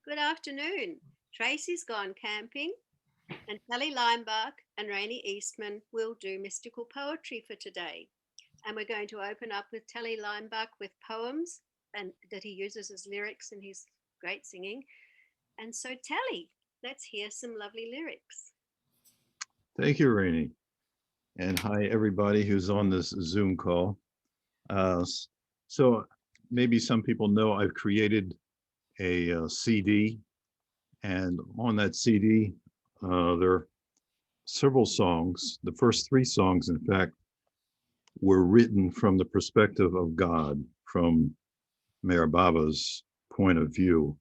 Good afternoon. Tracey's gone camping, and Telly Leimbach and Raine Eastman will do mystical poetry for today. And we're going to open up with Telly Leimbach with poems and that he uses as lyrics in his great singing. And so, Telly, let's hear some lovely lyrics. Thank you, Rainey. And hi, everybody who's on this Zoom call. So maybe some people know I've created a CD, and on that CD, there are several songs. The first three songs, in fact, were written from the perspective of God, from Mayor Baba's point of view.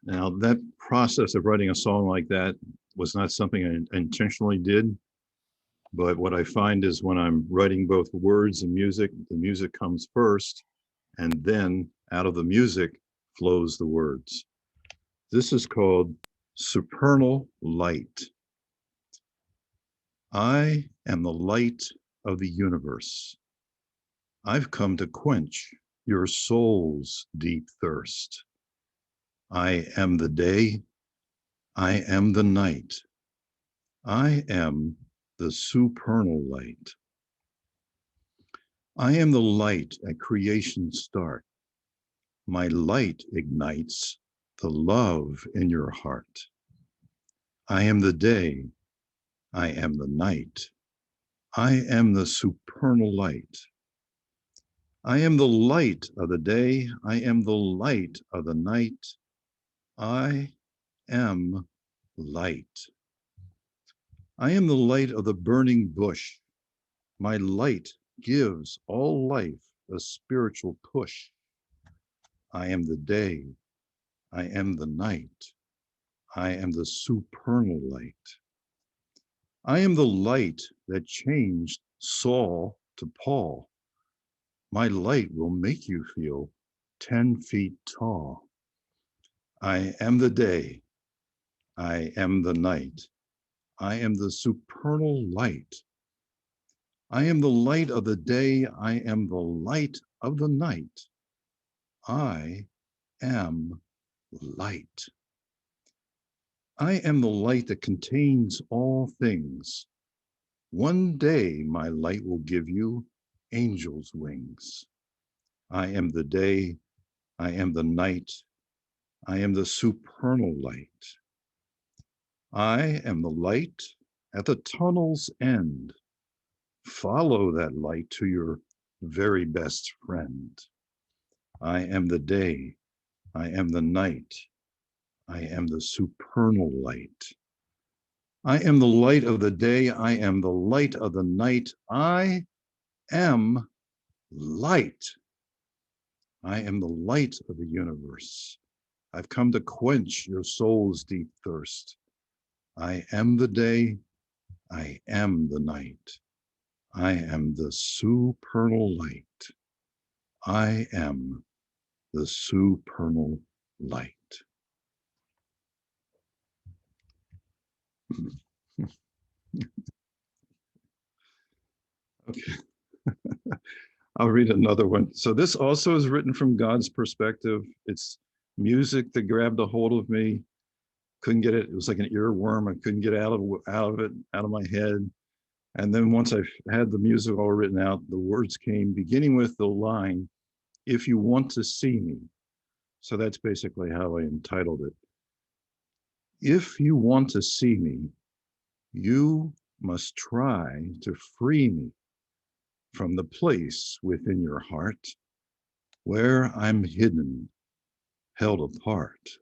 Now, that process of writing a song like that was not something I intentionally did. But what I find is when I'm writing both words and music, the music comes first, and then out of the music flows the words. This is called supernal light. I am the light of the universe. I've come to quench your soul's deep thirst. I am the day. I am the night. I am the supernal light. I am the light at creation's start. My light ignites the love in your heart. I am the day. I am the night. I am the supernal light. I am the light of the day. I am the light of the night. I am light. I am the light of the burning bush. My light gives all life a spiritual push. I am the day. I am the night. I am the supernal light. I am the light that changed Saul to Paul. My light will make you feel 10 feet tall. I am the day. I am the night. I am the supernal light. I am the light of the day. I am the light of the night. I am light. I am the light that contains all things. One day my light will give you angels' wings. I am the day. I am the night. I am the supernal light. I am the light at the tunnel's end. Follow that light to your very best friend. I am the day. I am the night. I am the supernal light. I am the light of the day. I am the light of the night. I am light. I am the light of the universe. I've come to quench your soul's deep thirst. I am the day. I am the night. I am the supernal light. I am the supernal light. Okay, I'll read another one. So this also is written from God's perspective. It's music that grabbed a hold of me. Couldn't get it. It was like an earworm. I couldn't get out of it, out of my head. And then once I had the music all written out, the words came, beginning with the line, "If you want to see me." So that's basically how I entitled it. If you want to see me, you must try to free me from the place within your heart where I'm hidden, held apart.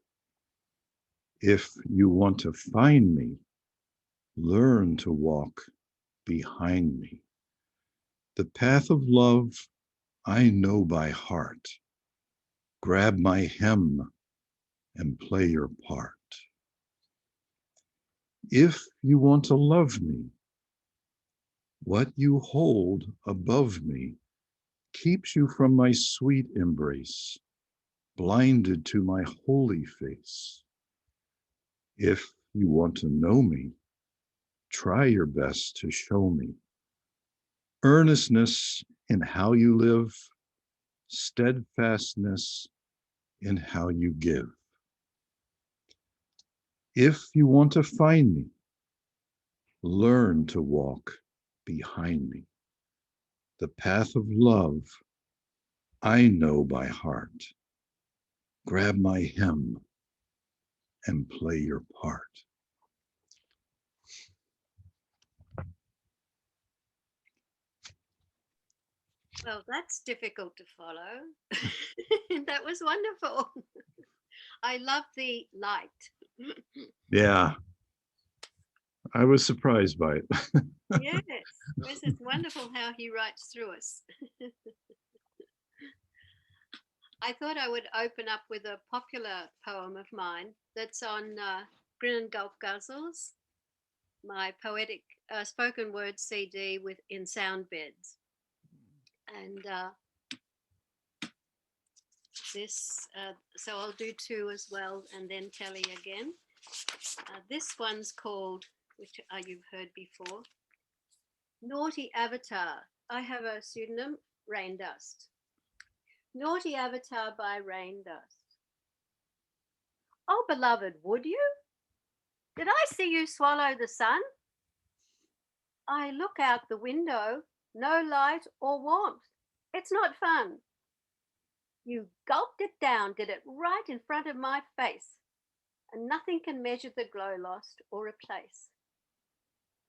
If you want to find me, learn to walk behind me. The path of love I know by heart. Grab my hem and play your part. If you want to love me, what you hold above me keeps you from my sweet embrace, blinded to my holy face. If you want to know me, try your best to show me earnestness in how you live, steadfastness in how you give. If you want to find me, learn to walk behind me. The path of love I know by heart. Grab my hem and play your part. Well, that's difficult to follow. That was wonderful. I love the light. Yeah, I was surprised by it. Yes, yes, it's wonderful how he writes through us. I thought I would open up with a popular poem of mine that's on Grin and Gulp Guzzles, my poetic spoken word CD with in sound beds. And so I'll do two as well, and then Telly again. This one's called, which you've heard before, Naughty Avatar. I have a pseudonym, Rain Dust. Naughty Avatar by Rain Dust. Oh, beloved, would you? Did I see you swallow the sun? I look out the window, no light or warmth. It's not fun. You gulped it down, did it right in front of my face, and nothing can measure the glow lost or replace.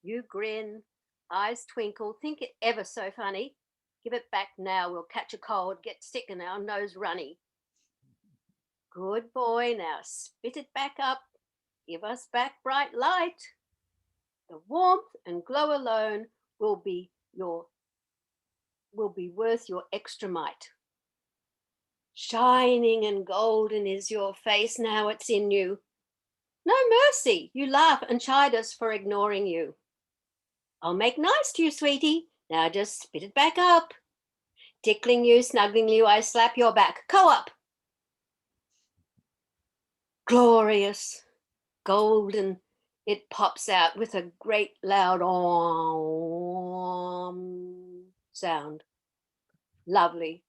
You grin, eyes twinkle, think it ever so funny. Give it back now, we'll catch a cold, get sick and our nose runny. Good boy, now spit it back up, give us back bright light. The warmth and glow alone will be worth your extra might. Shining and golden is your face, now it's in you. No mercy, you laugh and chide us for ignoring you. I'll make nice to you, sweetie, now just spit it back up. Tickling you, snuggling you, I slap your back. Co-op. Glorious, golden, it pops out with a great loud om sound. Lovely,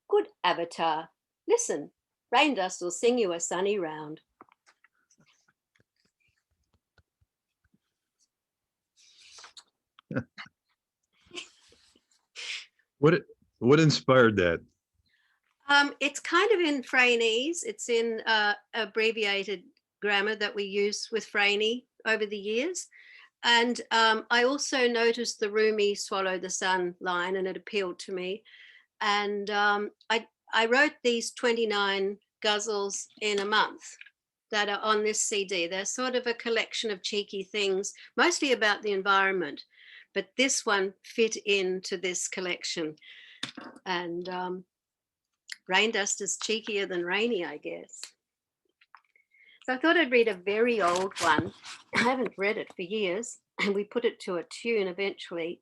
good avatar. Listen, Rain Dust will sing you a sunny round. What inspired that? It's kind of in Fraine's. It's in abbreviated grammar that we use with Fraine over the years. And I also noticed the Rumi swallow the sun line, and it appealed to me. And I wrote these 29 guzzles in a month that are on this CD. They're sort of a collection of cheeky things, mostly about the environment. But this one fit into this collection. And Rain Dust is cheekier than Rainy, I guess. So I thought I'd read a very old one. I haven't read it for years, and we put it to a tune eventually.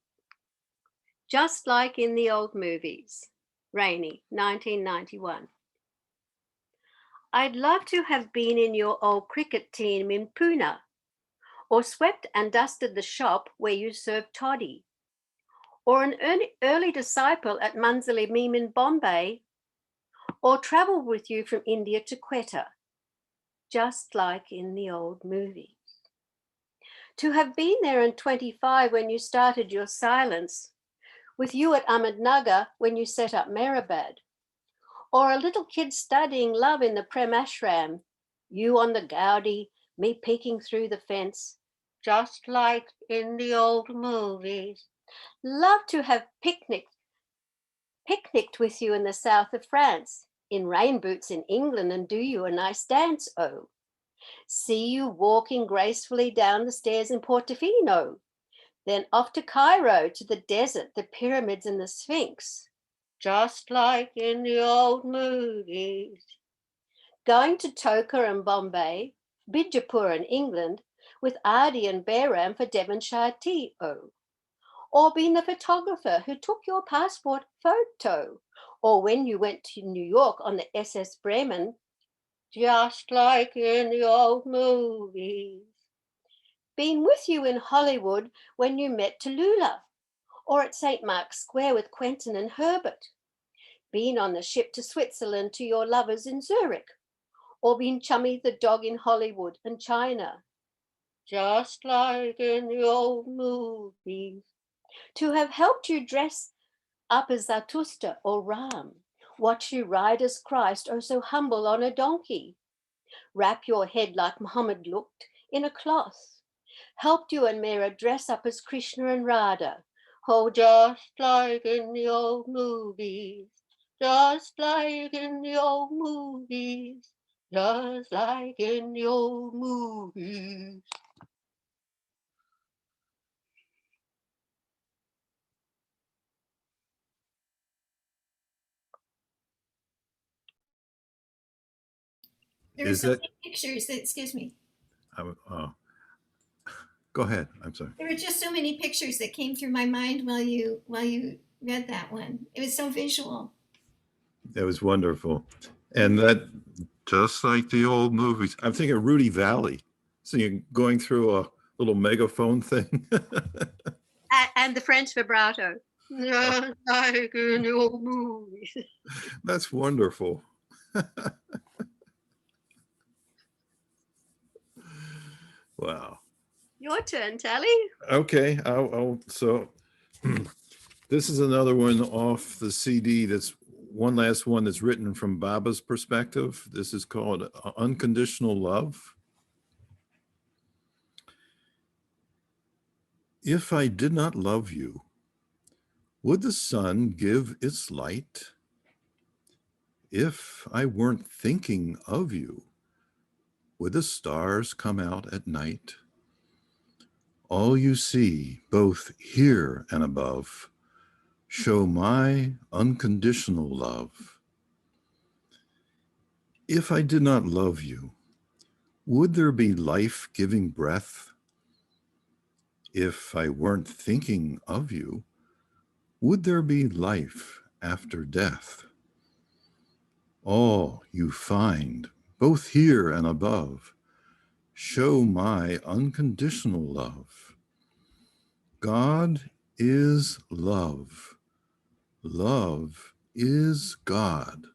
Just like in the old movies. Rainy, 1991. I'd love to have been in your old cricket team in Pune, or swept and dusted the shop where you served toddy, or an early disciple at Munzali Meme in Bombay, or travelled with you from India to Quetta, just like in the old movies. To have been there in 25 when you started your silence, with you at Ahmednagar when you set up Mehrabad, or a little kid studying love in the Prem Ashram, you on the Gaudi, me peeking through the fence, just like in the old movies. Love to have picnicked with you in the south of France, in rain boots in England, and do you a nice dance, oh. See you walking gracefully down the stairs in Portofino, then off to Cairo, to the desert, the pyramids and the Sphinx, just like in the old movies. Going to Toka and Bombay, Bijapur in England, with Adi and Behram for Devonshire tea, oh. Or being the photographer who took your passport photo, or when you went to New York on the SS Bremen, just like in the old movies. Been with you in Hollywood when you met Tallulah, or at St. Mark's Square with Quentin and Herbert. Been on the ship to Switzerland to your lovers in Zurich, or been Chummy the dog in Hollywood and China, just like in the old movies, to have helped you dress up as Zarathustra or Ram, watch you ride as Christ or so humble on a donkey, wrap your head like Muhammad looked in a cloth, helped you and Mera dress up as Krishna and Radha, oh, just like in the old movies, just like in the old movies, just like in the old movies. There were so many pictures that, excuse me. Go ahead. I'm sorry. There were just so many pictures that came through my mind while you read that one. It was so visual. It was wonderful. And that, just like the old movies, I'm thinking of Rudy Valley, singing, going through a little megaphone thing. And the French vibrato. Just like in the old movies. That's wonderful. Wow. Your turn, Telly. Okay. So this is another one off the CD. That's one last one that's written from Baba's perspective. This is called Unconditional Love. If I did not love you, would the sun give its light? If I weren't thinking of you, would the stars come out at night? All you see, both here and above, show my unconditional love. If I did not love you, would there be life-giving breath? If I weren't thinking of you, would there be life after death? All you find, both here and above, show my unconditional love. God is love. Love is God.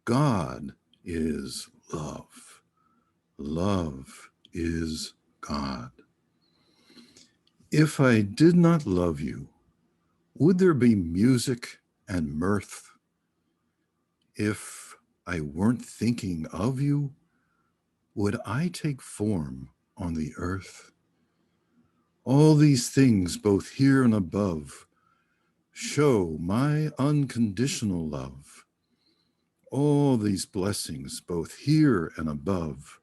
God is love. Love is God. If I did not love you, would there be music and mirth? If I weren't thinking of you, would I take form on the earth? All these things, both here and above, show my unconditional love. All these blessings, both here and above,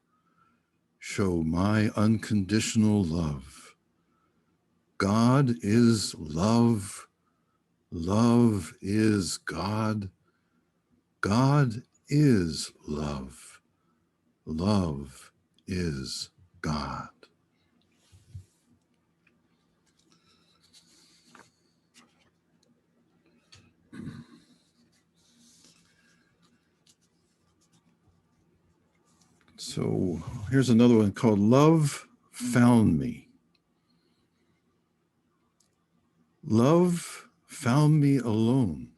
show my unconditional love. God is love. Love is God. God is love. Love is God. So here's another one called Love Found Me. Love found me alone.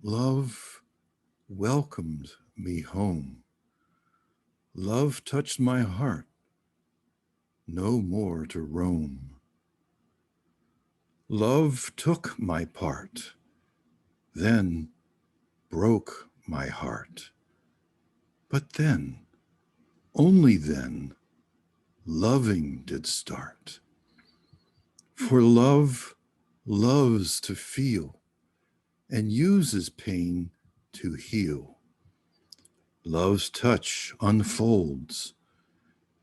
Love welcomed me home. Love touched my heart, no more to roam. Love took my part, then broke my heart. But then, only then, loving did start. For love loves to feel and uses pain to heal. Love's touch unfolds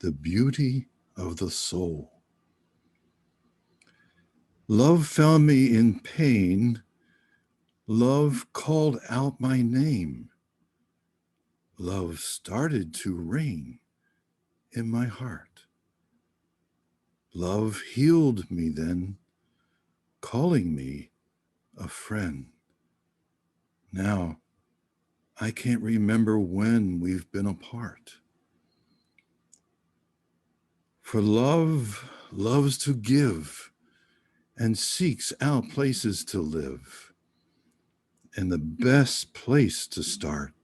the beauty of the soul. Love found me in pain. Love called out my name. Love started to reign in my heart. Love healed me then, calling me a friend. Now, I can't remember when we've been apart. For love loves to give and seeks out places to live. And the best place to start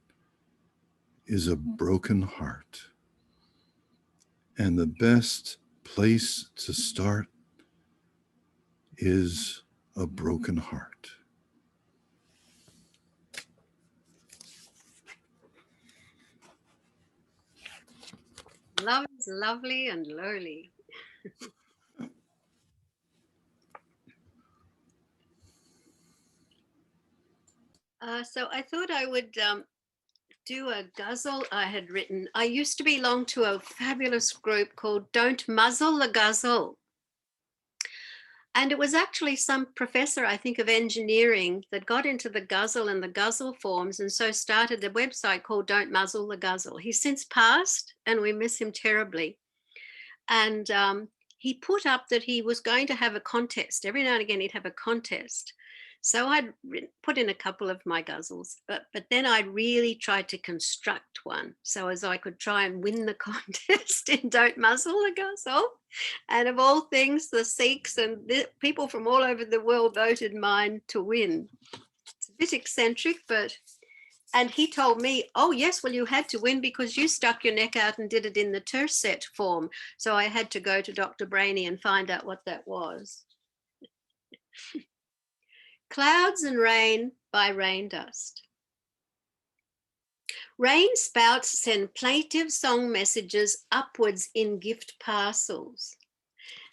is a broken heart. And the best place to start is a broken heart. Love is lovely and lowly. So I thought I would do a guzzle I had written. I used to belong to a fabulous group called Don't Muzzle the Guzzle. And it was actually some professor, I think, of engineering that got into the guzzle and the guzzle forms and so started a website called Don't Muzzle the Guzzle. He's since passed and we miss him terribly. And he put up that he was going to have a contest. Every now and again, he'd have a contest. So I'd put in a couple of my guzzles, but then I really tried to construct one so as I could try and win the contest in Don't Muzzle the Guzzle. And of all things, the Sikhs and the people from all over the world voted mine to win. It's a bit eccentric, but, and he told me, oh yes, well you had to win because you stuck your neck out and did it in the tercet form. So I had to go to Dr. Brainy and find out what that was. Clouds and Rain by Rain Dust. Rain spouts send plaintive song messages upwards in gift parcels,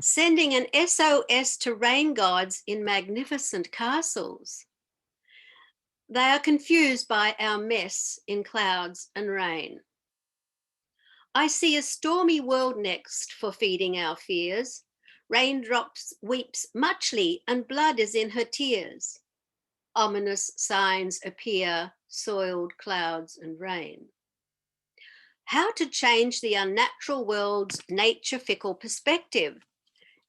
sending an SOS to rain gods in magnificent castles. They are confused by our mess in clouds and rain. I see a stormy world next for feeding our fears. Raindrops weeps muchly and blood is in her tears. Ominous signs appear, soiled clouds and rain. How to change the unnatural world's nature fickle perspective?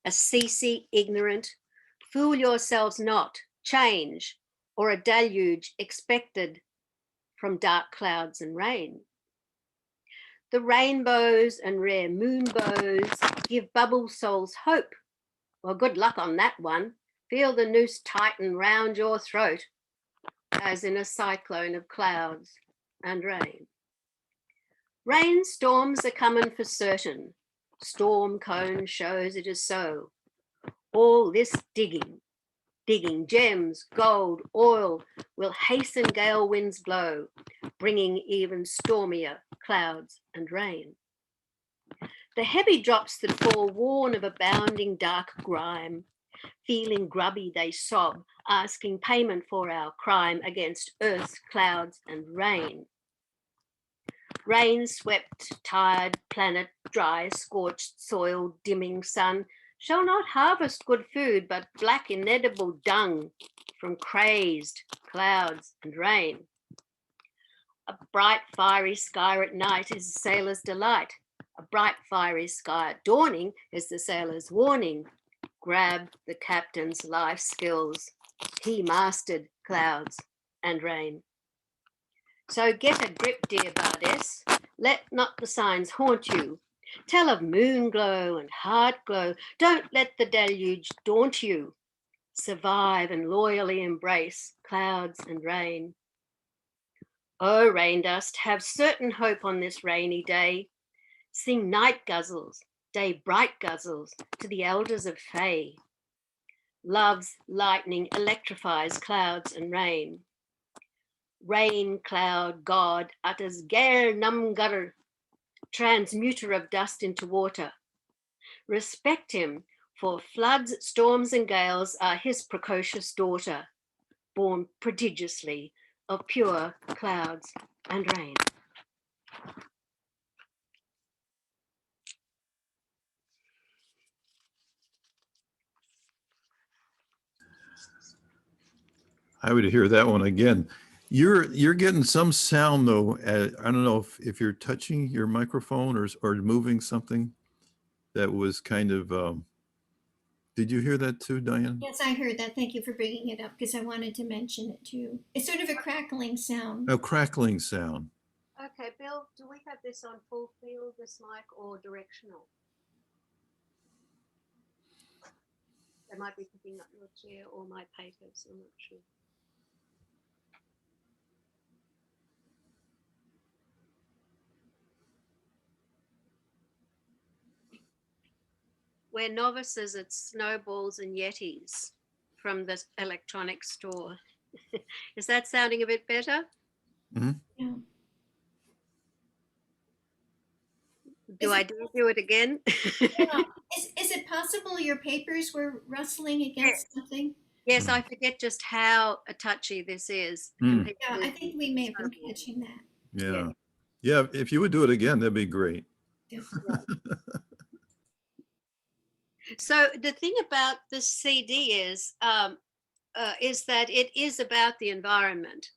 Assisi ignorant, fool yourselves not, change, or a deluge expected from dark clouds and rain. The rainbows and rare moonbows give bubble souls hope. Well, good luck on that one. Feel the noose tighten round your throat, as in a cyclone of clouds and rain. Rainstorms are coming for certain. Storm cone shows it is so. All this digging, gems, gold, oil will hasten gale winds blow, bringing even stormier clouds and rain. The heavy drops that fall warn of abounding dark grime. Feeling grubby, they sob, asking payment for our crime against earth, clouds, and rain. Rain swept, tired planet, dry, scorched soil, dimming sun, shall not harvest good food, but black, inedible dung from crazed clouds and rain. A bright, fiery sky at night is a sailor's delight. A bright, fiery sky at dawning is the sailor's warning. Grab the captain's life skills. He mastered clouds and rain. So get a grip, dear Bardes. Let not the signs haunt you. Tell of moon glow and heart glow. Don't let the deluge daunt you. Survive and loyally embrace clouds and rain. Oh, rain dust, have certain hope on this rainy day. Sing night guzzles, day bright guzzles to the elders of Fae. Love's lightning electrifies clouds and rain. Rain cloud god utters Gair Numgutter, transmuter of dust into water. Respect him, for floods, storms, and gales are his precocious daughter, born prodigiously of pure clouds and rain. I would hear that one again. You're getting some sound though. I don't know if you're touching your microphone or moving something that was kind of. Did you hear that too, Diane? Yes, I heard that. Thank you for bringing it up because I wanted to mention it too. It's sort of a crackling sound. A crackling sound. Okay, Bill, do we have this on full field, this mic, or directional? They might be picking up your chair or my papers, I'm not sure. we're novices at snowballs and yetis from the electronics store. Is that sounding a bit better? Mhm. Yeah. Do I do it again? Yeah. Is it possible your papers were rustling against something? Yes, I forget just how touchy this is compared Yeah, to I think we may have been snowballs. catching that. Yeah. Yeah. If you would do it again, that'd be great. Yeah. So the thing about this CD is that it is about the environment.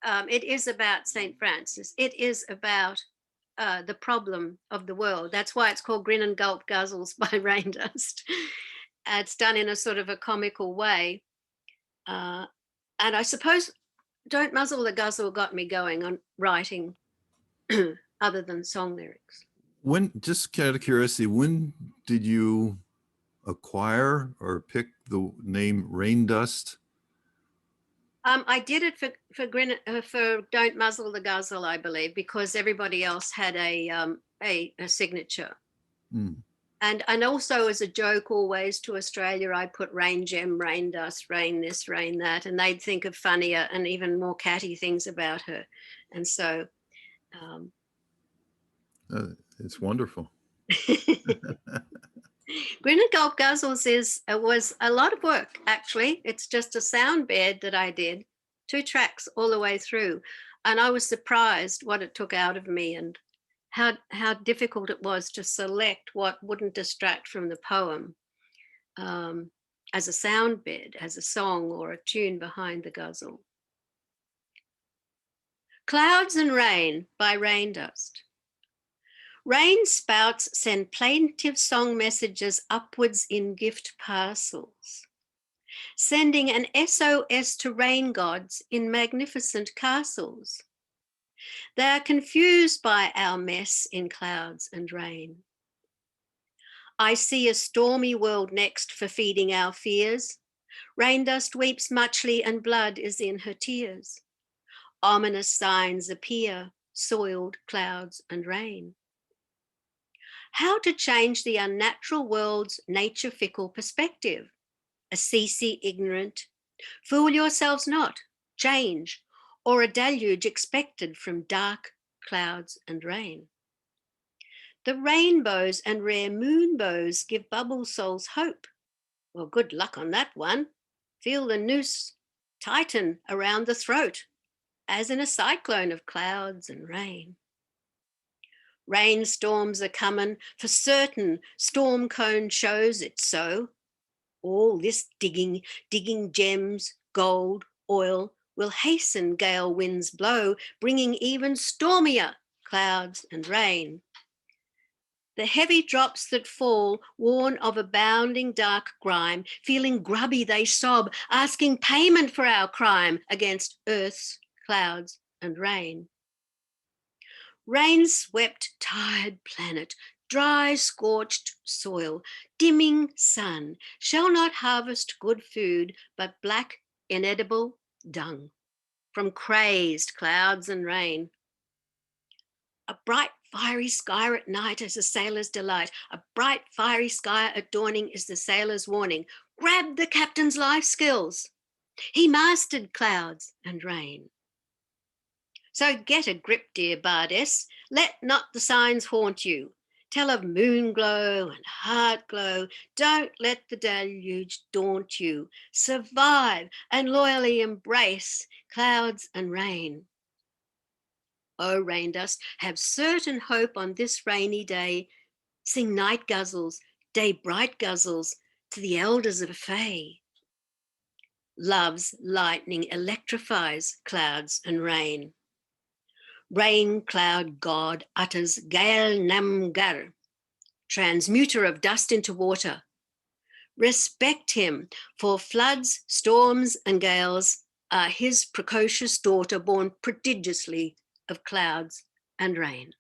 It is about St. Francis. It is about the problem of the world. That's why it's called Grin and Gulp Guzzles by Rain Dust. It's done in a sort of a comical way. And I suppose Don't Muzzle the Guzzle got me going on writing other than song lyrics. When, just out of curiosity, when did you acquire or pick the name Rain Dust? I did it for Don't Muzzle the Guzzle, I believe, because everybody else had a signature. Mm. And also as a joke always to Australia, I put Rain Gem, Rain Dust, Rain this, Rain that, and they'd think of funnier and even more catty things about her. And so It's wonderful. Grin and Gulp Guzzles was a lot of work, actually. It's just a sound bed that I did, 2 tracks all the way through. And I was surprised what it took out of me and how difficult it was to select what wouldn't distract from the poem as a sound bed, as a song or a tune behind the guzzle. Clouds and Rain by Rain Dust. Rain spouts send plaintive song messages upwards in gift parcels, sending an SOS to rain gods in magnificent castles. They are confused by our mess in clouds and rain. I see a stormy world next for feeding our fears. Rain dust weeps muchly and blood is in her tears. Ominous signs appear, soiled clouds and rain. How to change the unnatural world's nature fickle perspective. Assisi ignorant, fool yourselves not, change, or a deluge expected from dark clouds and rain. The rainbows and rare moonbows give bubble souls hope. Well, good luck on that one. Feel the noose tighten around the throat, as in a cyclone of clouds and rain. Rainstorms are coming, for certain storm cone shows it so. All this digging gems, gold, oil, will hasten gale winds blow, bringing even stormier clouds and rain. The heavy drops that fall warn of abounding dark grime. Feeling grubby they sob, asking payment for our crime against earth's clouds and rain. Rain-swept, tired planet, dry, scorched soil, dimming sun, shall not harvest good food, but black, inedible dung from crazed clouds and rain. A bright, fiery sky at night is a sailor's delight. A bright, fiery sky at dawning is the sailor's warning. Grab the captain's life skills. He mastered clouds and rain. So get a grip, dear bardess. Let not the signs haunt you. Tell of moon glow and heart glow. Don't let the deluge daunt you. Survive and loyally embrace clouds and rain. Oh, rain dust, have certain hope on this rainy day. Sing night guzzles, day bright guzzles to the elders of Fay. Love's lightning electrifies clouds and rain. Rain cloud god utters Gael Namgar, transmuter of dust into water. Respect him, for floods, storms, and gales are his precocious daughter, born prodigiously of clouds and rain.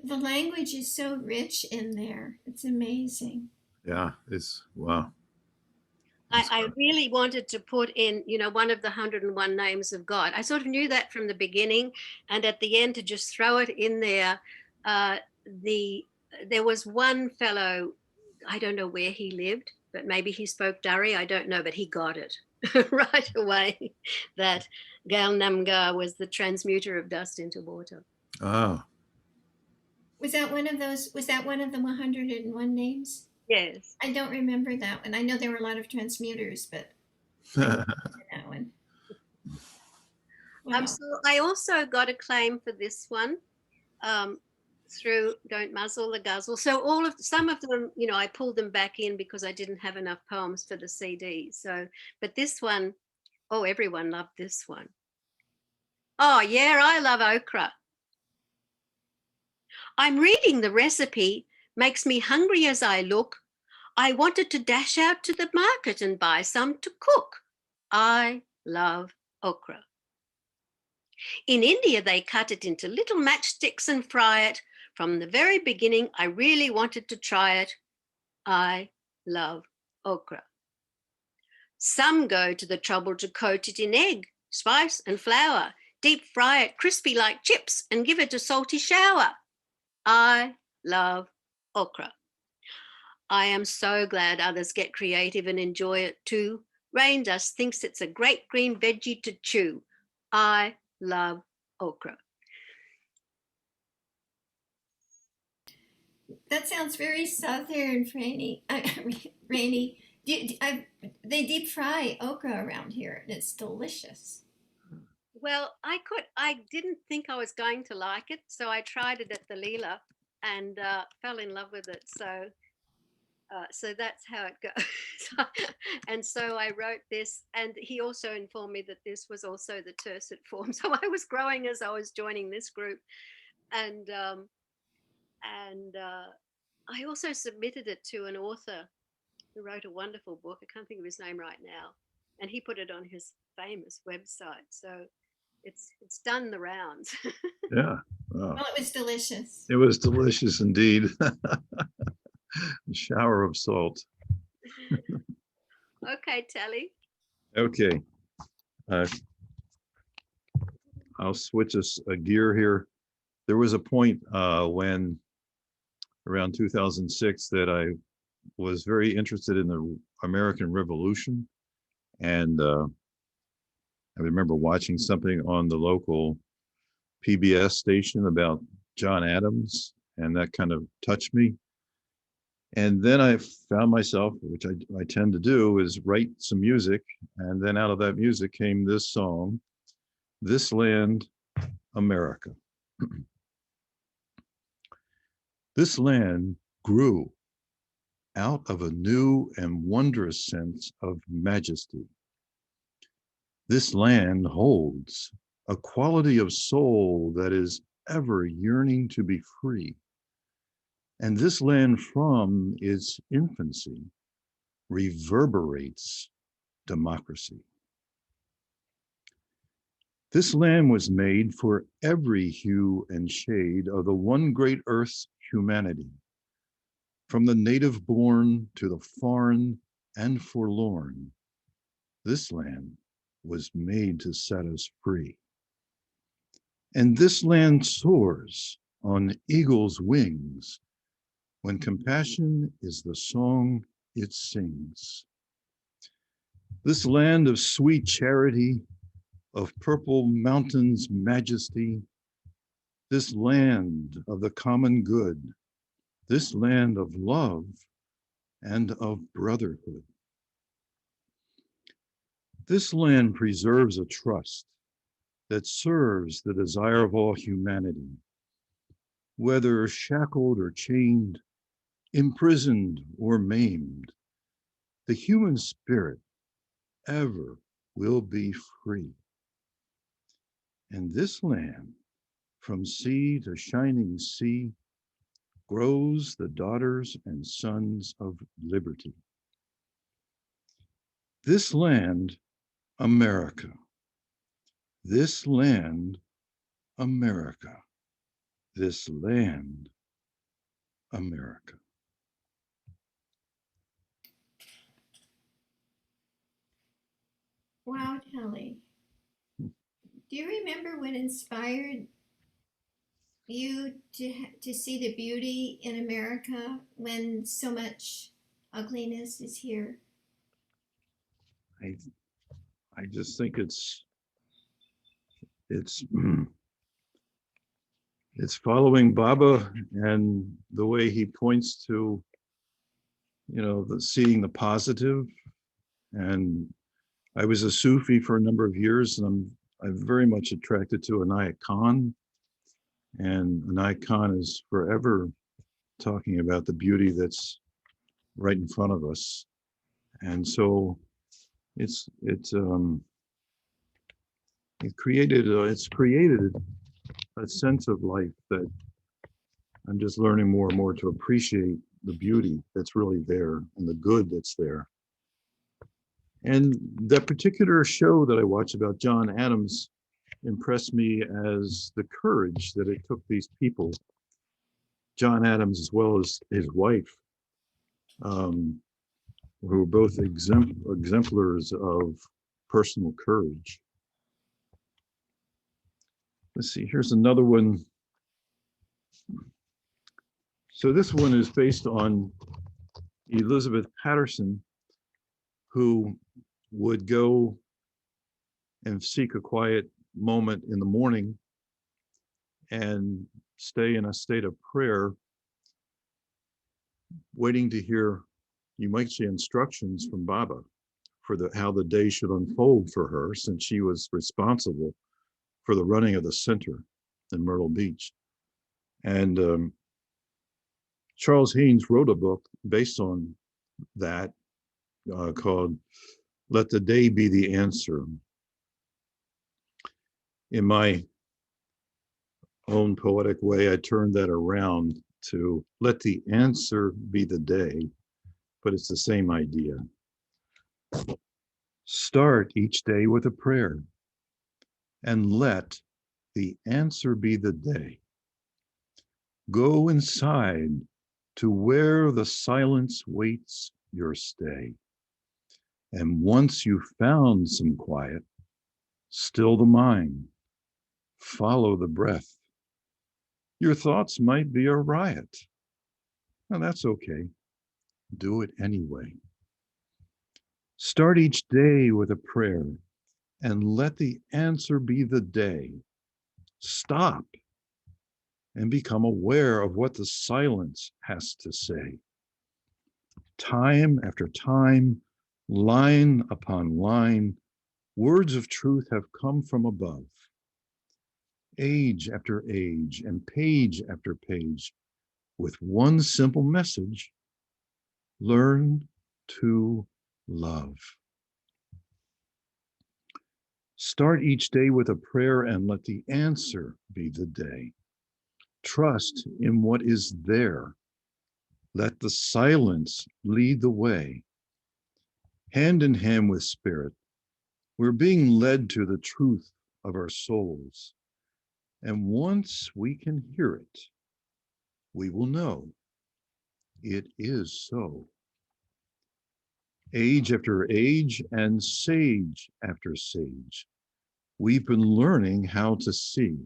The language is so rich in there. It's amazing. Yeah, it's wow. I really wanted to put in, one of the 101 names of God. I sort of knew that from the beginning, and at the end to just throw it in there. There was one fellow, I don't know where he lived, but maybe he spoke Dari, I don't know, but he got it right away that Gal Namgar was the transmuter of dust into water. Oh. Was that one of the 101 names? Yes. I don't remember that one. I know there were a lot of transmuters, but I don't remember that one. Wow. So I also got a claim for this one through Don't Muzzle the Guzzle. So some of them, I pulled them back in because I didn't have enough poems for the CD. So, but this one, everyone loved this one. Oh yeah, I love okra. I'm reading the recipe, makes me hungry as I look. I wanted to dash out to the market and buy some to cook. I love okra. In India, they cut it into little matchsticks and fry it. From the very beginning, I really wanted to try it. I love okra. Some go to the trouble to coat it in egg, spice, and flour, deep fry it crispy like chips, and give it a salty shower. I love okra. I am so glad others get creative and enjoy it too. Raine just thinks it's a great green veggie to chew. I love okra. That sounds very southern, Raine. Raine, they deep fry okra around here, and it's delicious. Well, I didn't think I was going to like it, so I tried it at the Leela and fell in love with it. So that's how it goes. And so I wrote this, and he also informed me that this was also the tercet form. So I was growing as I was joining this group, and I also submitted it to an author who wrote a wonderful book. I can't think of his name right now, and he put it on his famous website. So it's done the rounds. Yeah. Well, it was delicious. It was delicious indeed. A shower of salt. Okay, Telly. Okay. I'll switch a gear here. There was a point when around 2006 that I was very interested in the American Revolution. And I remember watching something on the local PBS station about John Adams, and that kind of touched me. And then I found myself, which I tend to do, is write some music. And then out of that music came this song, This Land, America. This land grew out of a new and wondrous sense of majesty. This land holds a quality of soul that is ever yearning to be free. And this land from its infancy reverberates democracy. This land was made for every hue and shade of the one great earth's humanity, from the native born to the foreign and forlorn. This land was made to set us free. And this land soars on eagle's wings when compassion is the song it sings. This land of sweet charity, of purple mountains' majesty, this land of the common good, this land of love and of brotherhood. This land preserves a trust that serves the desire of all humanity, whether shackled or chained, imprisoned or maimed. The human spirit ever will be free. And this land, from sea to shining sea, grows the daughters and sons of liberty. This land, America. This land, America. This land, America. Wow, Telly. Do you remember what inspired you to see the beauty in America when so much ugliness is here? I I just think it's it's following Baba and the way he points to, the seeing the positive. And I was a Sufi for a number of years, and I'm very much attracted to Anayat Khan. And Anayat Khan is forever talking about the beauty that's right in front of us. And so it's created a sense of life that I'm just learning more and more to appreciate the beauty that's really there and the good that's there. And that particular show that I watched about John Adams impressed me as the courage that it took these people, John Adams as well as his wife, who were both exemplars of personal courage. Let's see, here's another one. So this one is based on Elizabeth Patterson, who would go and seek a quiet moment in the morning and stay in a state of prayer, waiting to hear, you might say, instructions from Baba for how the day should unfold for her, since she was responsible for the running of the center in Myrtle Beach. And Charles Haynes wrote a book based on that called Let the Day Be the Answer. In my own poetic way, I turned that around to let the answer be the day, but it's the same idea. Start each day with a prayer and let the answer be the day. Go inside to where the silence waits your stay. And once you've found some quiet, still the mind, follow the breath. Your thoughts might be a riot. Now that's okay. Do it anyway. Start each day with a prayer and let the answer be the day. Stop and become aware of what the silence has to say. Time after time, line upon line, words of truth have come from above. Age after age and page after page, with one simple message: learn to love. Start each day with a prayer and let the answer be the day. Trust in what is there. Let the silence lead the way. Hand in hand with spirit, we're being led to the truth of our souls. And once we can hear it, we will know it is so. Age after age and sage after sage, we've been learning how to see.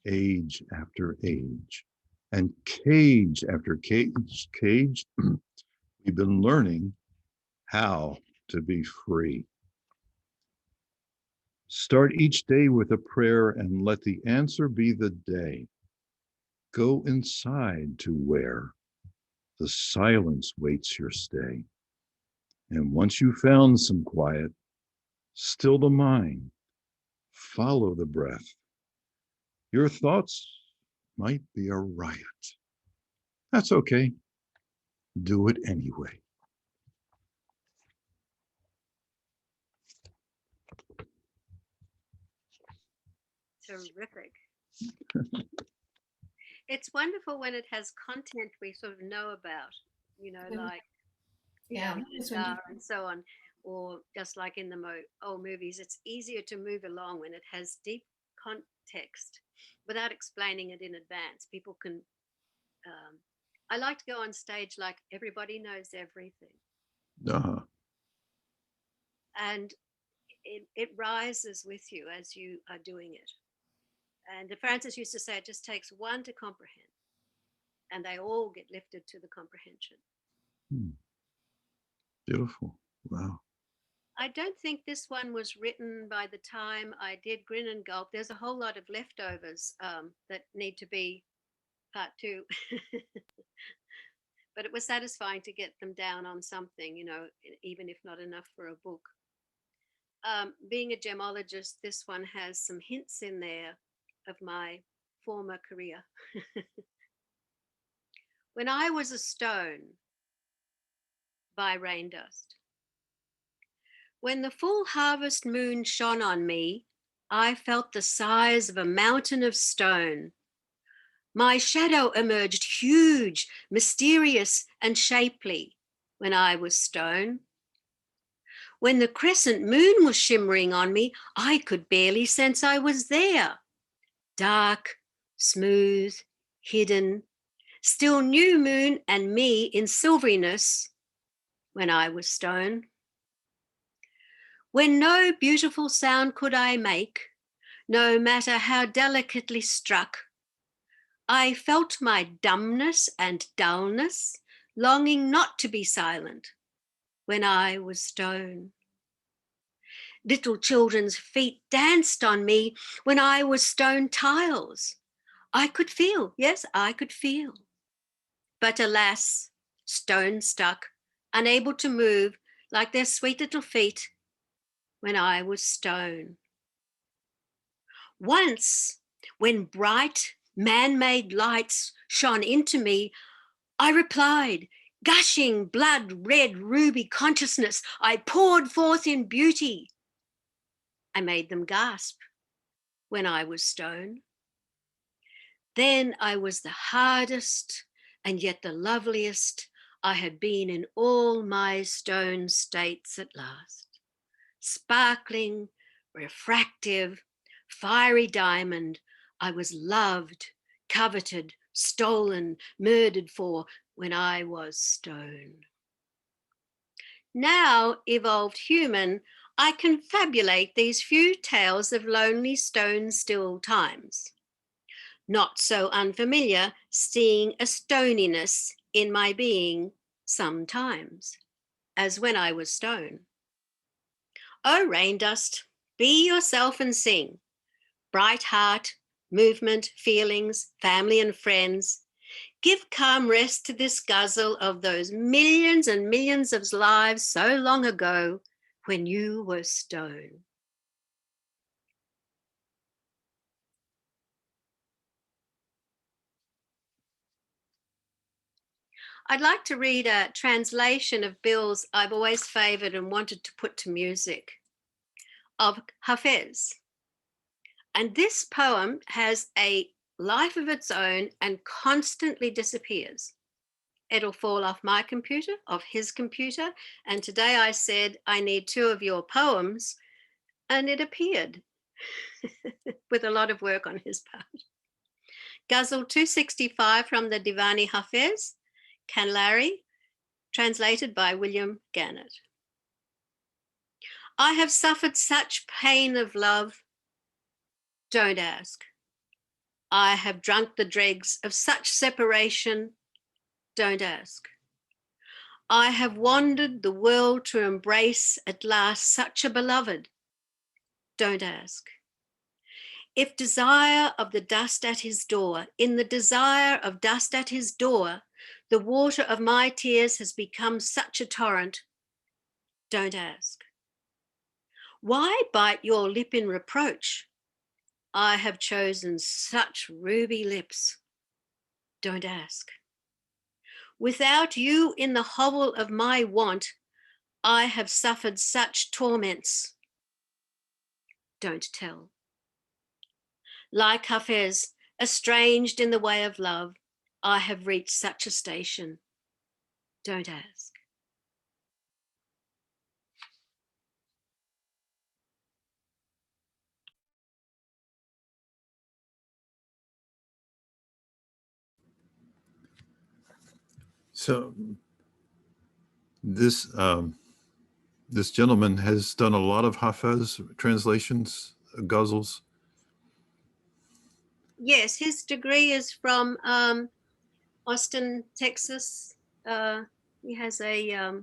Age after age and cage after cage, we've been learning how to be free. Start each day with a prayer and let the answer be the day. Go inside to where the silence waits your stay. And once you've found some quiet, still the mind, follow the breath. Your thoughts might be a riot. That's okay. Do it anyway. Terrific. It's wonderful when it has content we sort of know about, like Yeah, that's wonderful. and so on, or just like in the old movies, it's easier to move along when it has deep context without explaining it in advance. People can, I like to go on stage like everybody knows everything. Uh-huh. And it rises with you as you are doing it. And Francis used to say it just takes one to comprehend, and they all get lifted to the comprehension. Beautiful. Wow. I don't think this one was written by the time I did Grin and Gulp. There's a whole lot of leftovers that need to be part two. But it was satisfying to get them down on something, even if not enough for a book. Being a gemologist, this one has some hints in there of my former career. When I Was a Stone by Rain Dust. When the full harvest moon shone on me, I felt the size of a mountain of stone. My shadow emerged huge, mysterious, and shapely when I was stone. When the crescent moon was shimmering on me, I could barely sense I was there. Dark, smooth, hidden, still new moon and me in silveryness when I was stone. When no beautiful sound could I make, no matter how delicately struck, I felt my dumbness and dullness, longing not to be silent when I was stone. Little children's feet danced on me when I was stone tiles. I could feel, yes, I could feel. But alas, stone stuck, unable to move like their sweet little feet when I was stone. Once, when bright man-made lights shone into me, I replied, gushing blood red ruby consciousness, I poured forth in beauty. I made them gasp when I was stone. Then I was the hardest and yet the loveliest I had been in all my stone states at last. Sparkling, refractive, fiery diamond, I was loved, coveted, stolen, murdered for when I was stone. Now, evolved human, I confabulate these few tales of lonely stone still times. Not so unfamiliar, seeing a stoniness in my being sometimes, as when I was stone. Oh, rain dust, be yourself and sing. Bright heart, movement, feelings, family and friends. Give calm rest to this guzzle of those millions and millions of lives so long ago when you were stone. I'd like to read a translation of Bill's I've always favoured and wanted to put to music of Hafez. And this poem has a life of its own and constantly disappears. It'll fall off my computer, off his computer. And today I said, I need 2 of your poems. And it appeared with a lot of work on his part. Ghazal 265 from the Divani Hafez, Canlari, translated by William Gannett. I have suffered such pain of love, don't ask. I have drunk the dregs of such separation, don't ask. I have wandered the world to embrace at last such a beloved, don't ask. If desire of the dust at his door, in the desire of dust at his door, the water of my tears has become such a torrent, don't ask. Why bite your lip in reproach? I have chosen such ruby lips, don't ask. Without you in the hovel of my want, I have suffered such torments, don't tell. Like Hafez, estranged in the way of love, I have reached such a station, don't ask. So this This gentleman has done a lot of Hafez translations, ghazals. Yes, his degree is from Austin, Texas. He has a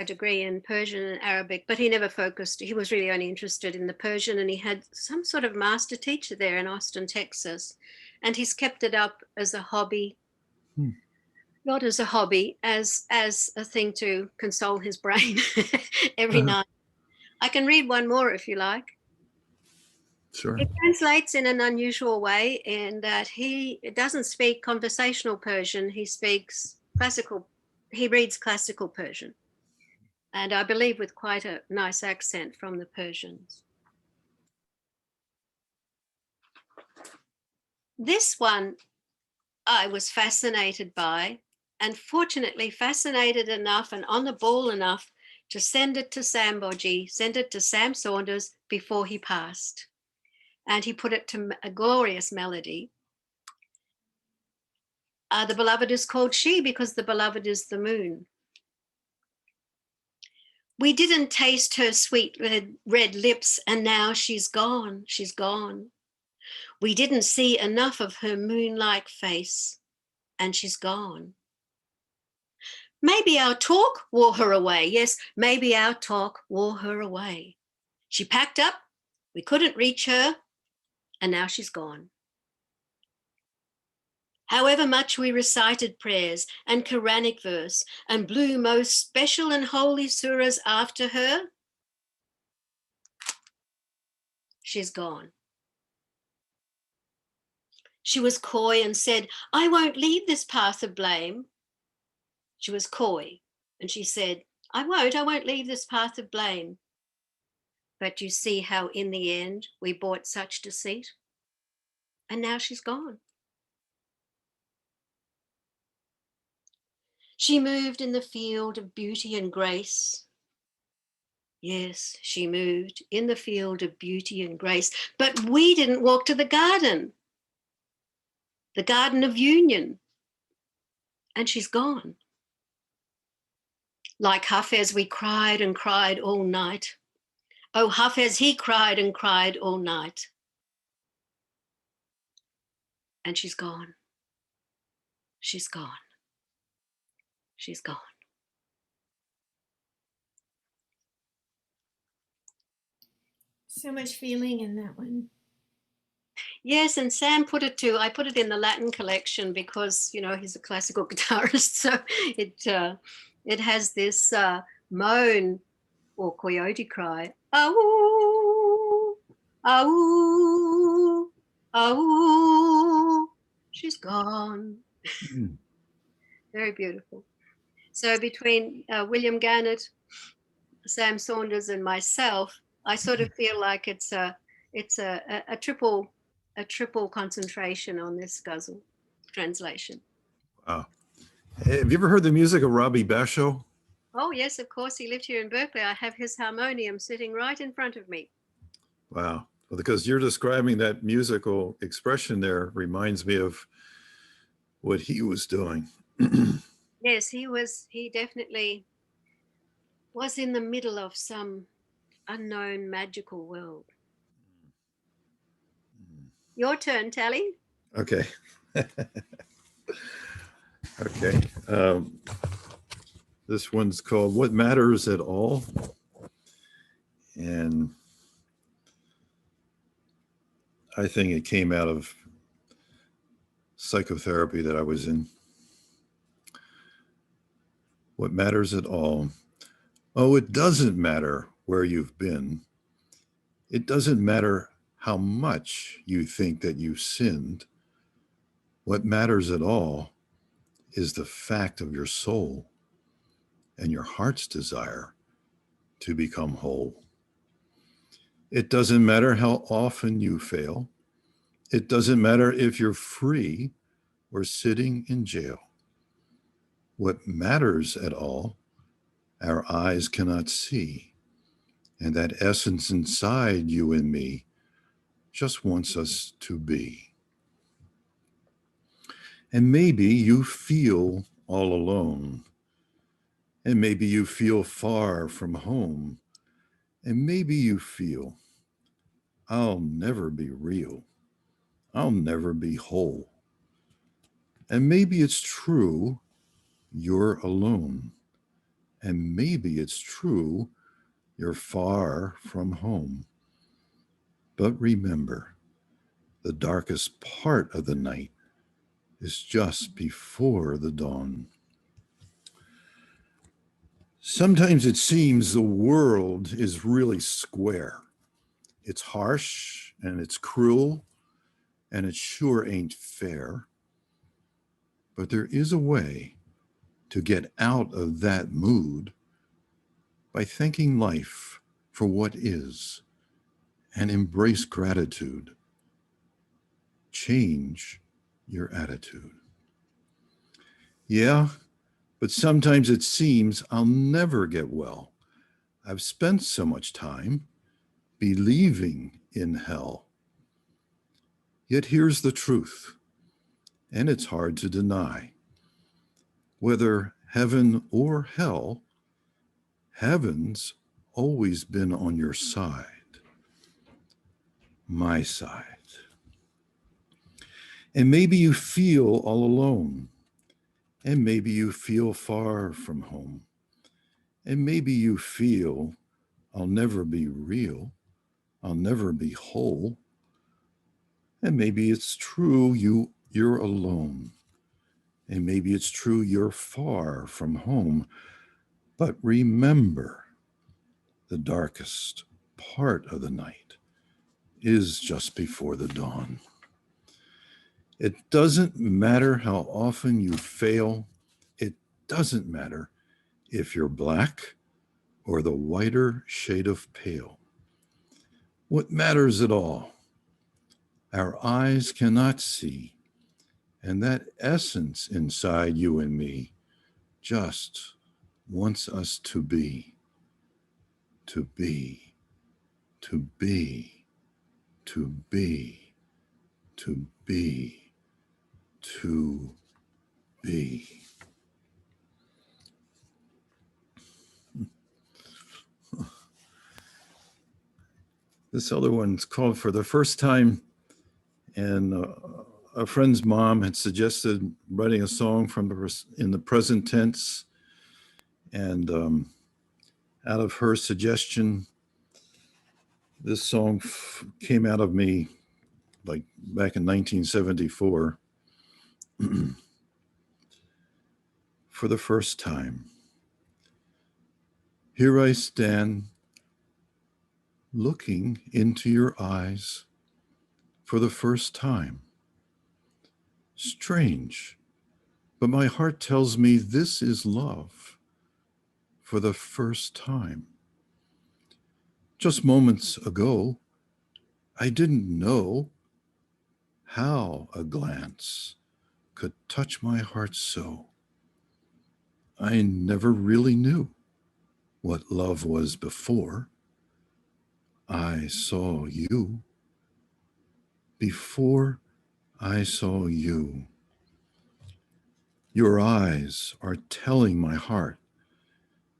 degree in Persian and Arabic, but he never focused. He was really only interested in the Persian, and he had some sort of master teacher there in Austin, Texas. And he's kept it up as a hobby, not as a hobby, as a thing to console his brain every night. I can read one more if you like. Sure. He translates in an unusual way in that he doesn't speak conversational Persian. He speaks classical. He reads classical Persian, and I believe with quite a nice accent from the Persians. This one I was fascinated by, and fortunately fascinated enough and on the ball enough to send it to Sam Saunders before he passed. And he put it to a glorious melody. The beloved is called She because the beloved is the moon. We didn't taste her sweet red lips, and now she's gone, she's gone. We didn't see enough of her moon-like face, and she's gone. Maybe our talk wore her away. Yes, maybe our talk wore her away. She packed up, we couldn't reach her, and now she's gone. However much we recited prayers and Quranic verse and blew most special and holy surahs after her, she's gone. She was coy and said, I won't leave this path of blame. She was coy and she said, I won't leave this path of blame. But you see how in the end we bought such deceit, and now she's gone. She moved in the field of beauty and grace. Yes, she moved in the field of beauty and grace, but we didn't walk to the garden of union, and she's gone. Like Hafez, we cried and cried all night. Oh, Hafez, he cried and cried all night. And she's gone. She's gone. She's gone. So much feeling in that one. Yes, and Sam I put it in the Latin collection because, you know, he's a classical guitarist. So it has this moan or coyote cry. Ow, ow, ow. She's gone. Very beautiful. So between William Gannett, Sam Saunders, and myself, I sort of feel like it's a triple concentration on this ghazal translation. Wow. Have you ever heard the music of Robbie Basho? Oh yes, of course. He lived here in Berkeley. I have his harmonium sitting right in front of me. Wow. Well, because you're describing that musical expression there reminds me of what he was doing. Yes, he definitely was in the middle of some unknown magical world. Your turn, Telley. Okay. Okay. This one's called What Matters at All. And I think it came out of psychotherapy that I was in. What matters at all? Oh, it doesn't matter where you've been. It doesn't matter how much you think that you sinned. What matters at all is the fact of your soul and your heart's desire to become whole. It doesn't matter how often you fail. It doesn't matter if you're free or sitting in jail. What matters at all, our eyes cannot see, and that essence inside you and me just wants us to be. And maybe you feel all alone, And maybe you feel far from home. And maybe you feel, I'll never be real. I'll never be whole. And maybe it's true you're alone. And maybe it's true you're far from home. But remember, the darkest part of the night is just before the dawn. Sometimes it seems the world is really square. It's harsh and it's cruel and it sure ain't fair. But there is a way to get out of that mood by thanking life for what is and embrace gratitude. Change your attitude. Yeah, but sometimes it seems I'll never get well. I've spent so much time believing in hell. Yet here's the truth, and it's hard to deny. Whether heaven or hell, heaven's always been on your side, my side. And maybe you feel all alone, and maybe you feel far from home, and maybe you feel I'll never be real, I'll never be whole, and maybe it's true you're alone, and maybe it's true you're far from home, but remember, the darkest part of the night is just before the dawn. It doesn't matter how often you fail. It doesn't matter if you're black or the whiter shade of pale. What matters at all? Our eyes cannot see, and that essence inside you and me just wants us to be, to be, to be, to be, to be, to be. This other one's called For the First Time, and a friend's mom had suggested writing a song in the present tense, and out of her suggestion, this song came out of me like back in 1974. For the first time, here I stand looking into your eyes for the first time. Strange, but my heart tells me this is love for the first time. Just moments ago, I didn't know how a glance could touch my heart so. I never really knew what love was before I saw you. Before I saw you. Your eyes are telling my heart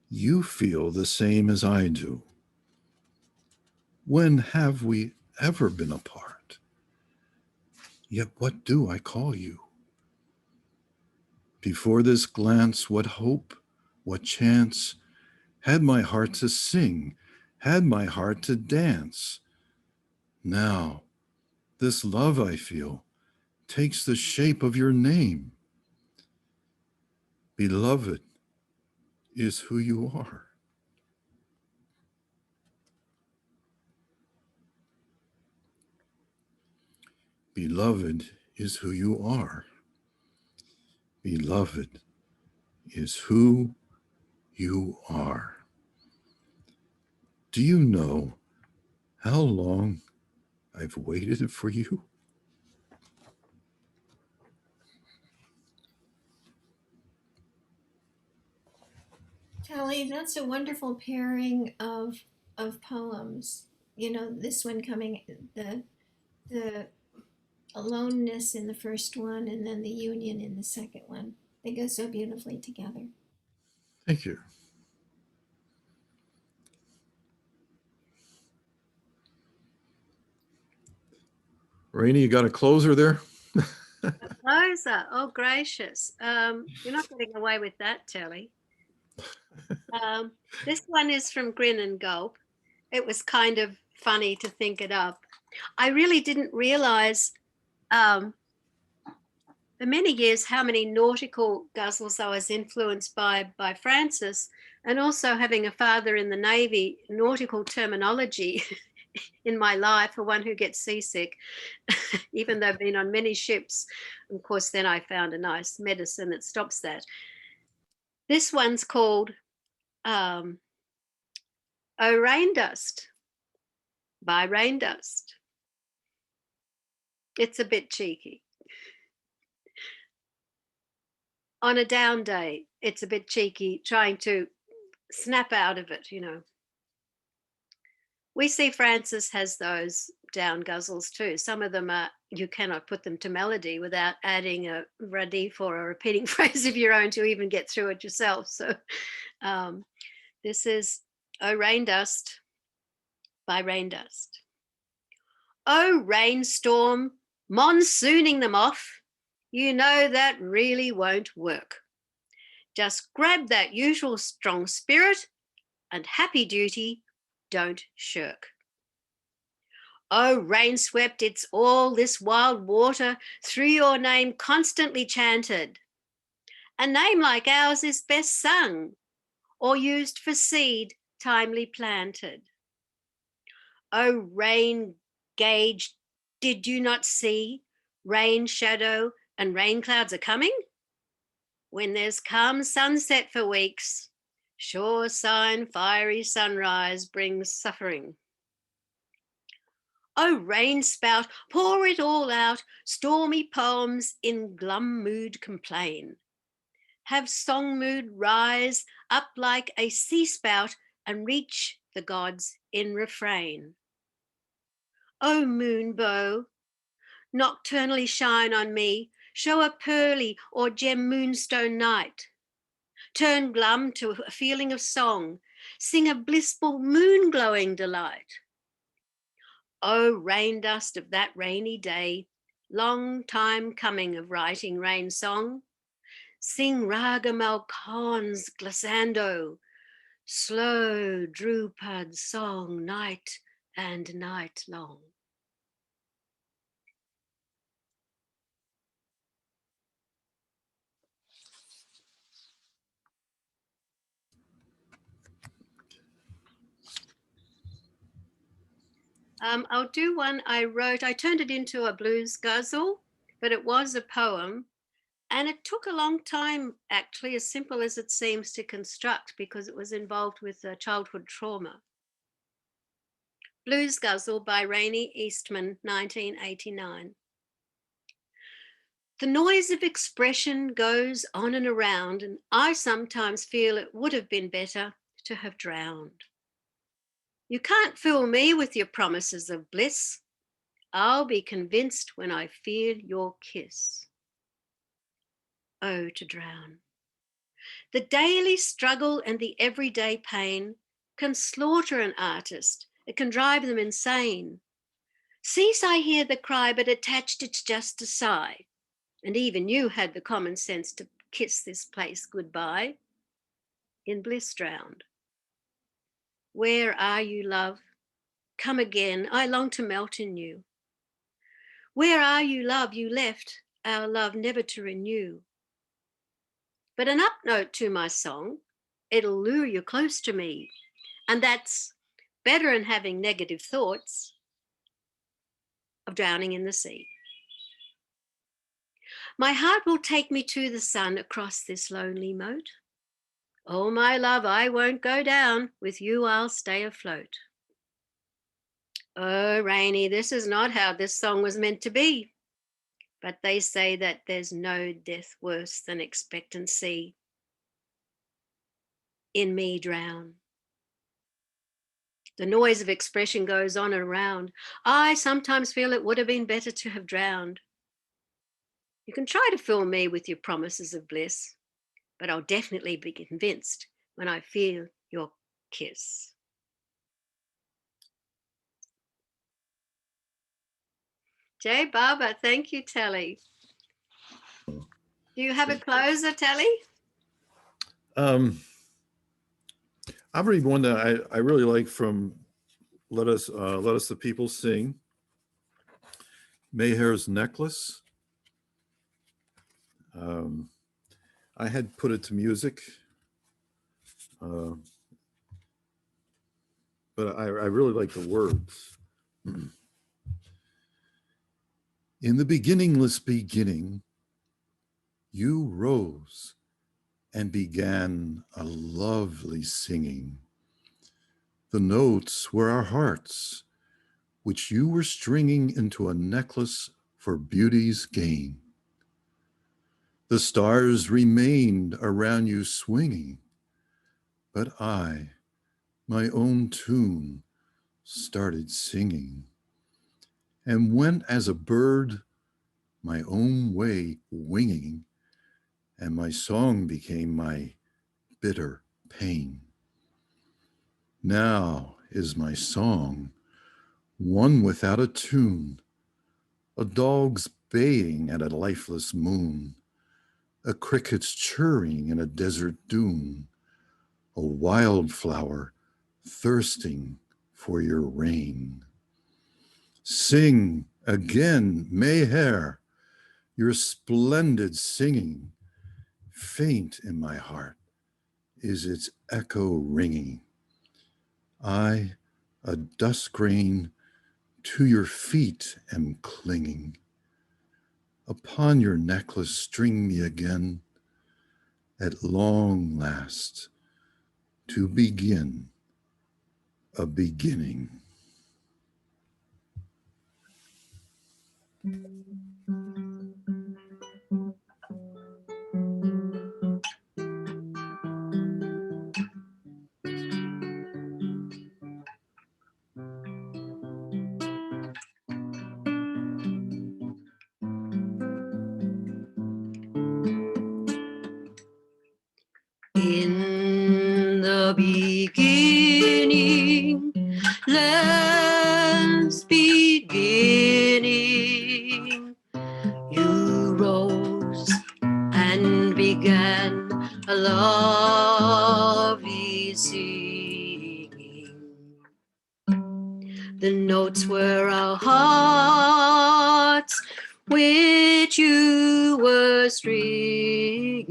you feel the same as I do. When have we ever been apart? Yet what do I call you? Before this glance, what hope, what chance had my heart to sing, had my heart to dance. Now, this love I feel takes the shape of your name. Beloved is who you are. Beloved is who you are. Beloved is who you are. Do you know how long I've waited for you? Telly, that's a wonderful pairing of poems. You know, this one coming the aloneness in the first one and then the union in the second one. They go so beautifully together. Thank you. Raine, you got a closer there? Closer. Oh, gracious. You're not getting away with that, Telly. This one is from Grin and Gulp. It was kind of funny to think it up. I really didn't realize for many years how many nautical guzzles I was influenced by Francis, and also having a father in the Navy, nautical terminology in my life for one who gets seasick, even though I've been on many ships. Of course, then I found a nice medicine that stops that. This one's called Oh Rain Dust by Rain Dust. It's a bit cheeky. On a down day, it's a bit cheeky trying to snap out of it, you know. We see Francis has those down guzzles too. Some of them are, you cannot put them to melody without adding a radif or a repeating phrase of your own to even get through it yourself. So this is Oh Rain Dust by Rain Dust. Oh rainstorm, monsooning them off, you know that really won't work. Just grab that usual strong spirit and happy duty, don't shirk. Oh, rain swept, it's all this wild water through your name constantly chanted. A name like ours is best sung or used for seed timely planted. Oh, rain gauge, did you not see? Rain shadow and rain clouds are coming? When there's calm sunset for weeks, sure sign fiery sunrise brings suffering. Oh, rain spout, pour it all out, stormy poems in glum mood complain. Have song mood rise up like a sea spout and reach the gods in refrain. Oh, moon bow, nocturnally shine on me, show a pearly or gem moonstone night. Turn glum to a feeling of song, sing a blissful moon glowing delight. Oh, rain dust of that rainy day, long time coming of writing rain song. Sing Raga Malkon's glissando, slow Drupad song night and night long. I'll do one I wrote. I turned it into a blues guzzle, but it was a poem. And it took a long time, actually, as simple as it seems to construct, because it was involved with childhood trauma. Blues Guzzle by Raine, Eastman, 1989. The noise of expression goes on and around, and I sometimes feel it would have been better to have drowned. You can't fool me with your promises of bliss. I'll be convinced when I feel your kiss. Oh, to drown. The daily struggle and the everyday pain can slaughter an artist. It can drive them insane. Cease, I hear the cry, but attached it's just a sigh. And even you had the common sense to kiss this place goodbye. In bliss drowned. Where are you, love? Come again, I long to melt in you. Where are you, love? You left our love never to renew. But an up note to my song, it'll lure you close to me. And that's better than having negative thoughts of drowning in the sea. My heart will take me to the sun across this lonely moat. Oh, my love, I won't go down. With you, I'll stay afloat. Oh, Raine, this is not how this song was meant to be. But they say that there's no death worse than expectancy. In me drown. The noise of expression goes on and around. I sometimes feel it would have been better to have drowned. You can try to fool me with your promises of bliss, but I'll definitely be convinced when I feel your kiss. Jay Barber, thank you, Telly. Do you have a closer, Telly? I read one that I really like from Let Us the People Sing. Mayhair's Necklace. I had put it to music, but I really like the words. In the beginningless beginning, you rose and began a lovely singing. The notes were our hearts, which you were stringing into a necklace for beauty's gain. The stars remained around you swinging, but I, my own tune, started singing and went as a bird my own way winging, and my song became my bitter pain. Now is my song one without a tune, a dog's baying at a lifeless moon, a cricket's chirring in a desert dune, a wildflower thirsting for your rain. Sing again, Mayhair, your splendid singing. Faint in my heart is its echo ringing. I, a dust grain, to your feet am clinging. Upon your necklace string me again, at long last, to begin a beginning. In the beginning, last beginning, you rose and began a lovely singing. The notes were our hearts, which you were stringing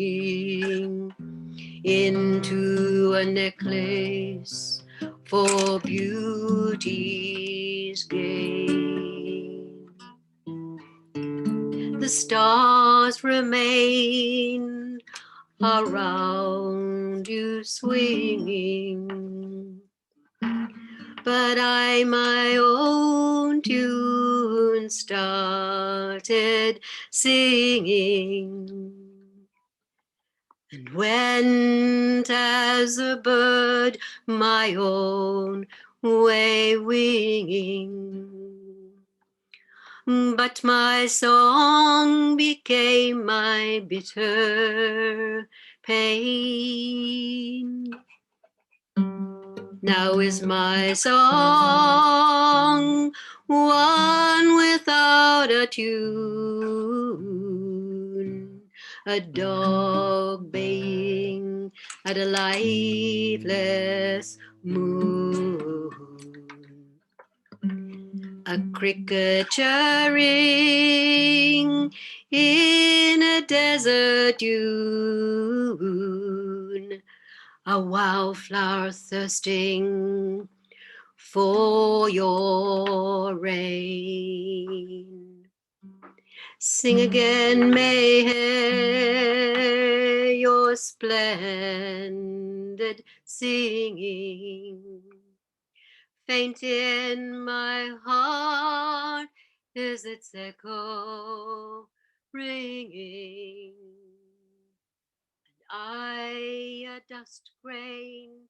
into a necklace for beauty's gain. The stars remain around you swinging, but I my own tune started singing. And went as a bird my own way winging. But my song became my bitter pain. Now is my song one without a tune, a dog baying at a lifeless moon, a cricket chirring in a desert dune, a wildflower thirsting for your rain. Sing again, Mayhair, your splendid singing. Faint in my heart is its echo ringing. I, a dust grain,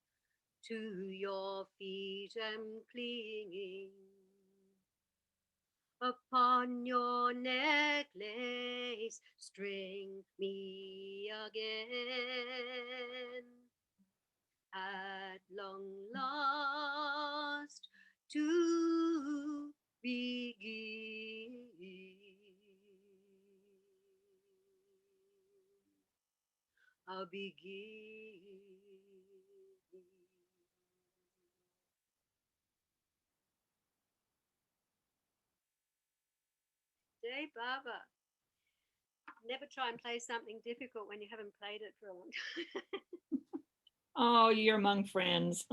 to your feet am clinging. Upon your necklace string me again, at long last to begin. A beginning. Day Baba. Never try and play something difficult when you haven't played it for a long time. Oh, you're among friends.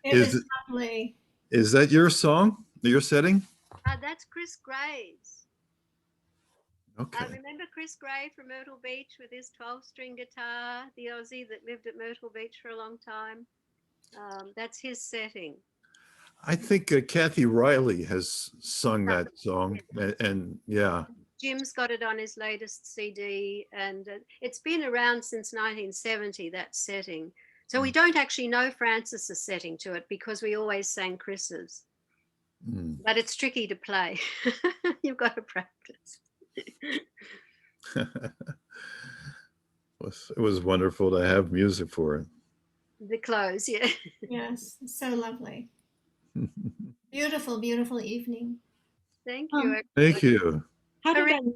It was lovely. Is that your song that you're setting? That's Chris Gray's. Okay. I remember Chris Gray from Myrtle Beach with his 12-string guitar, the Aussie that lived at Myrtle Beach for a long time. That's his setting. I think Kathy Riley has sung that song, and yeah. Jim's got it on his latest CD, and it's been around since 1970, that setting. So we don't actually know Francis's setting to it because we always sang Chris's. But it's tricky to play. You've got to practice. It was wonderful to have music for it. The close, yeah. Yes, so lovely. Beautiful, beautiful evening. Thank you. Thank you. How did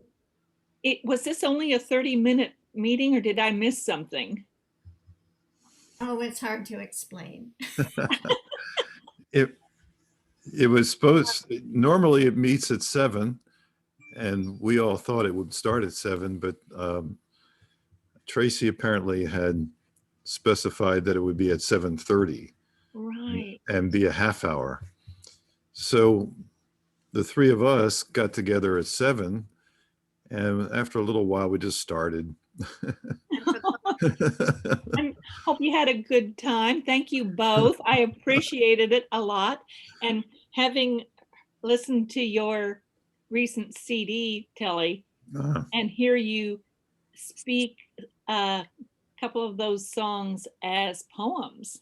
was this only a 30-minute meeting or did I miss something? Oh, it's hard to explain. It was supposed, normally it meets at 7, and we all thought it would start at 7, but Tracey apparently had specified that it would be at 7:30. Right. And be a half hour. So the three of us got together at 7, and after a little while we just started. I hope you had a good time. Thank you both. I appreciated it a lot. And having listened to your recent CD, Telly, and hear you speak a couple of those songs as poems,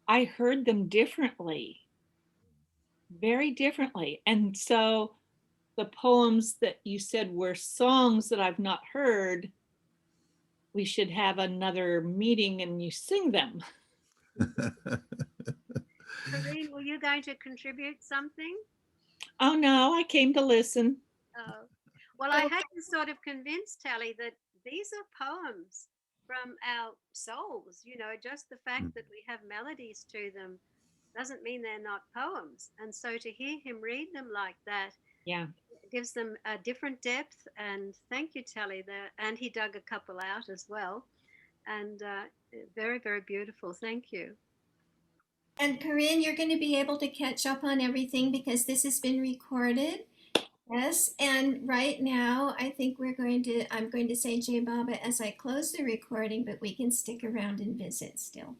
I heard them differently, very differently. And so the poems that you said were songs that I've not heard, we should have another meeting and you sing them. Raine, were you going to contribute something? Oh no, I came to listen. Oh. Well, I had to sort of convince Telley that these are poems from our souls. You know, just the fact that we have melodies to them doesn't mean they're not poems. And so to hear him read them like that, yeah, gives them a different depth. And thank you, Telley. And he dug a couple out as well. And very, very beautiful. Thank you. And Corinne, you're going to be able to catch up on everything because this has been recorded. Yes, and right now I think I'm going to say Jai Baba as I close the recording, but we can stick around and visit still.